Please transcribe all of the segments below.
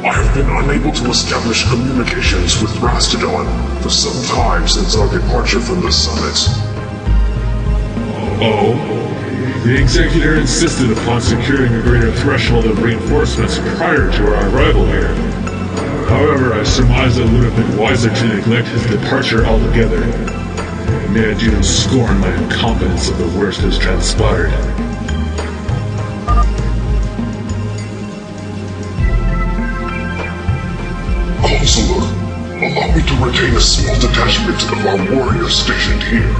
I have been unable to establish communications with Rastodon for some time since our departure from the summit. Oh? The Executor insisted upon securing a greater threshold of reinforcements prior to our arrival here. However, I surmise it would have been wiser to neglect his departure altogether. May I even scorn my incompetence if the worst has transpired. Counselor, allow me to retain a small detachment of our warriors stationed here.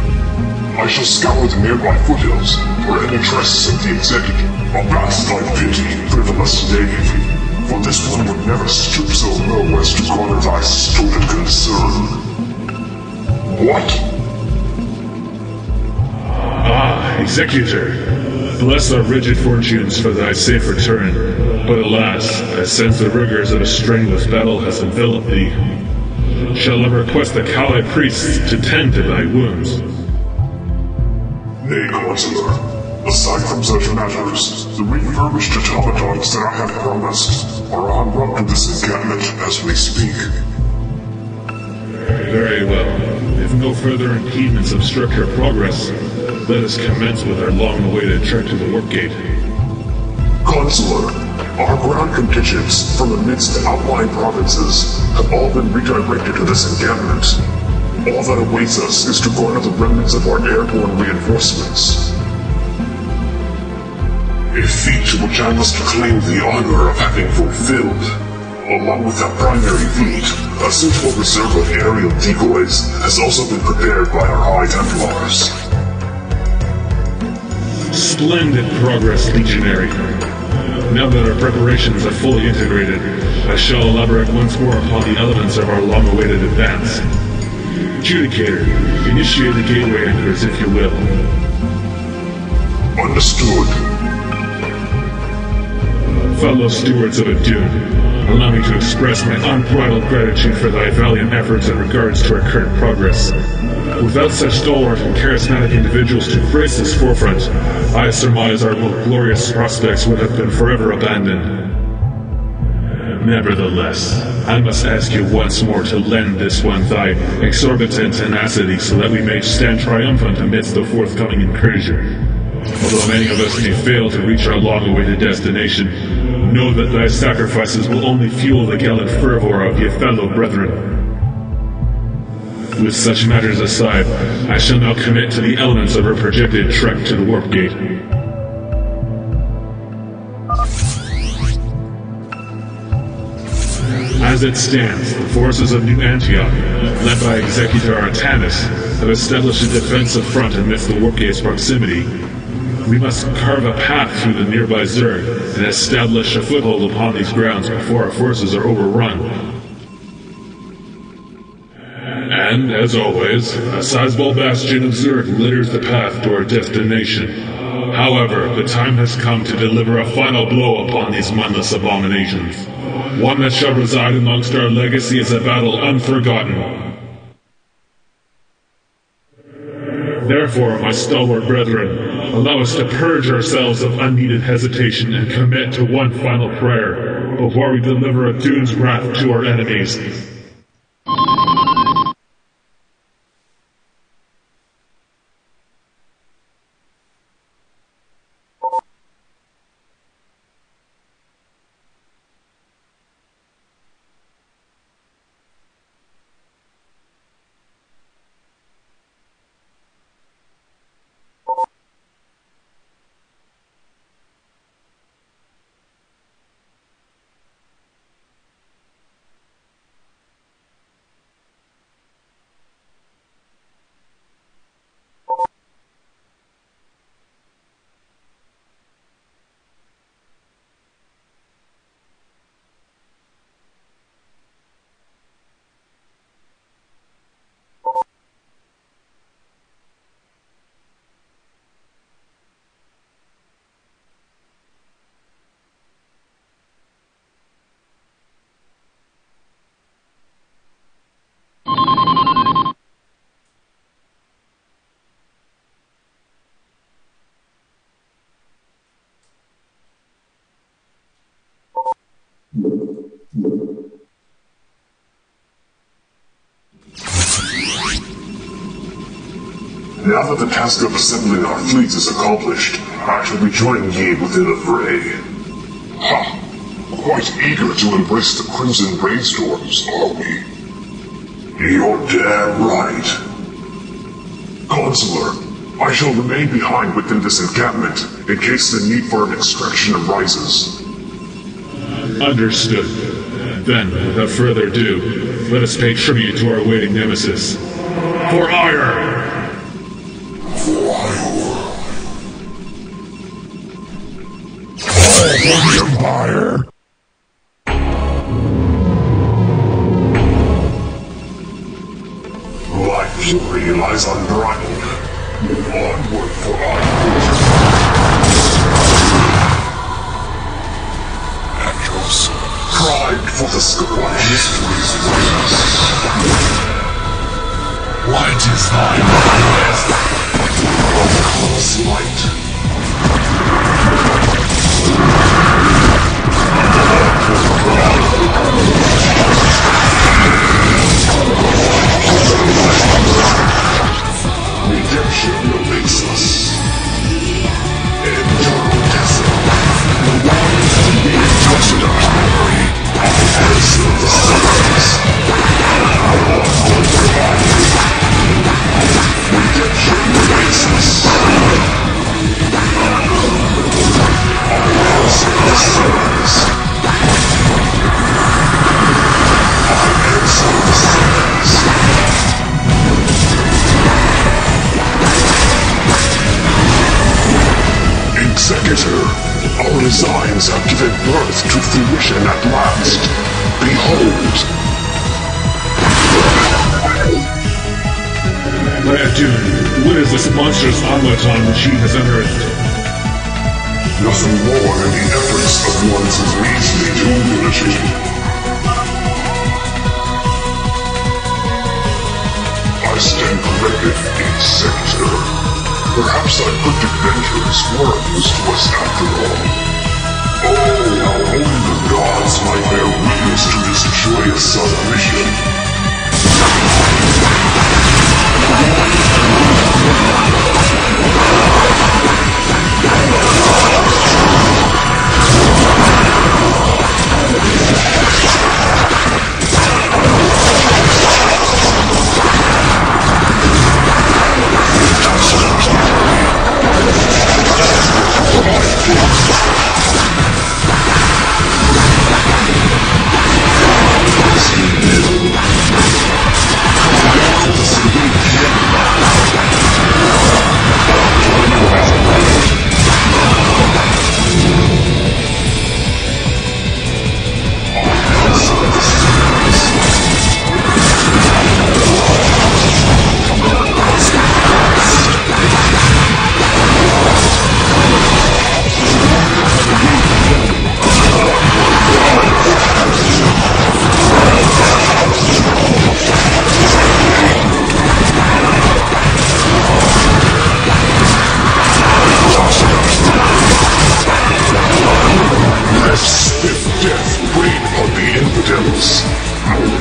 I shall scour the nearby foothills for any traces of the Executive. A vast like pity for the mistake, for this one would never stoop so low as to garner thy stupid concern. What? Ah, Executor! Bless our rigid fortunes for thy safe return, but alas, I sense the rigors of a strenuous battle has enveloped thee. Shall I request the Kali priests to tend to thy wounds? Nay, Counselor. Aside from such matters, the refurbished automatons that I have promised are en route to this encampment as we speak. Very well. If no further impediments obstruct your progress, let us commence with our long-awaited trek to the warp gate. Counselor, our ground contingents from amidst the outlying provinces have all been redirected to this encampment. All that awaits us is to garner the remnants of our airborne reinforcements. A feat which I must claim the honor of having fulfilled. Along with that primary fleet, a suitable reserve of aerial decoys has also been prepared by our High Templars. Splendid progress, Legionary. Now that our preparations are fully integrated, I shall elaborate once more upon the elements of our long-awaited advance. Adjudicator, initiate the gateway anchors if you will. Understood. Fellow stewards of Adune, allow me to express my unbridled gratitude for thy valiant efforts in regards to our current progress. Without such stalwart and charismatic individuals to grace this forefront, I surmise our most glorious prospects would have been forever abandoned. Nevertheless, I must ask you once more to lend this one thy exorbitant tenacity so that we may stand triumphant amidst the forthcoming incursion. Although many of us may fail to reach our long-awaited destination, know that thy sacrifices will only fuel the gallant fervor of your fellow brethren. With such matters aside, I shall now commit to the elements of our projected trek to the warp gate. As it stands, the forces of New Antioch, led by Executor Artanis, have established a defensive front amidst the warp gate's proximity. We must carve a path through the nearby Zerg and establish a foothold upon these grounds before our forces are overrun. And, as always, a sizable bastion of Zerg litters the path to our destination. However, the time has come to deliver a final blow upon these mindless abominations. One that shall reside amongst our legacy as a battle unforgotten. Therefore, my stalwart brethren, allow us to purge ourselves of unneeded hesitation and commit to one final prayer before we deliver Adune's wrath to our enemies. Now that the task of assembling our fleets is accomplished, I shall be joining ye within the fray. Ha! Quite eager to embrace the Crimson Brainstorms, are we? You're damn right. Consular, I shall remain behind within this encampment in case the need for an extraction arises. Understood. Then, without further ado, let us pay tribute to our waiting nemesis. For hire! For the Empire! My fury lies unbridled. Onward for our future. At your service. Pride for the scorn. History's wings. Light is thy breath. Cause light. Redemption awaits us. Eternal destiny. The waters of the touched our glory. Answer the stars. Redemption awaits us. Answer the stars. Answer the stars. Executor, our designs have given birth to fruition at last. Behold! My Dune, what is this monstrous automaton which he has unearthed? Nothing more than the efforts of one's measly humility. I stand corrected, Executor. Perhaps our cryptic ventures were of use to us after all. Oh, how only the gods might bear witness to this joyous submission.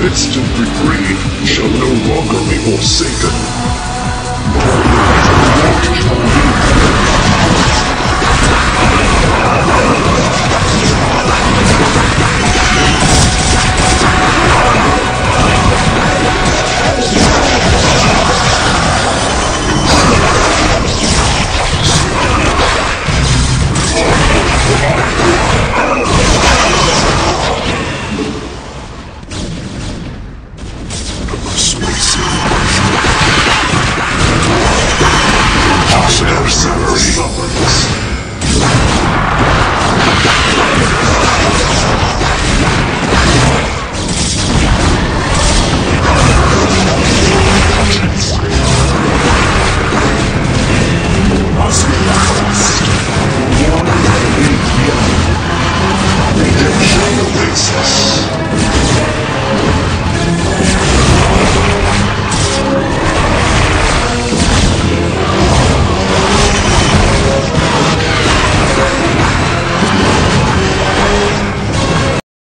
Instant reprieve shall no longer be forsaken.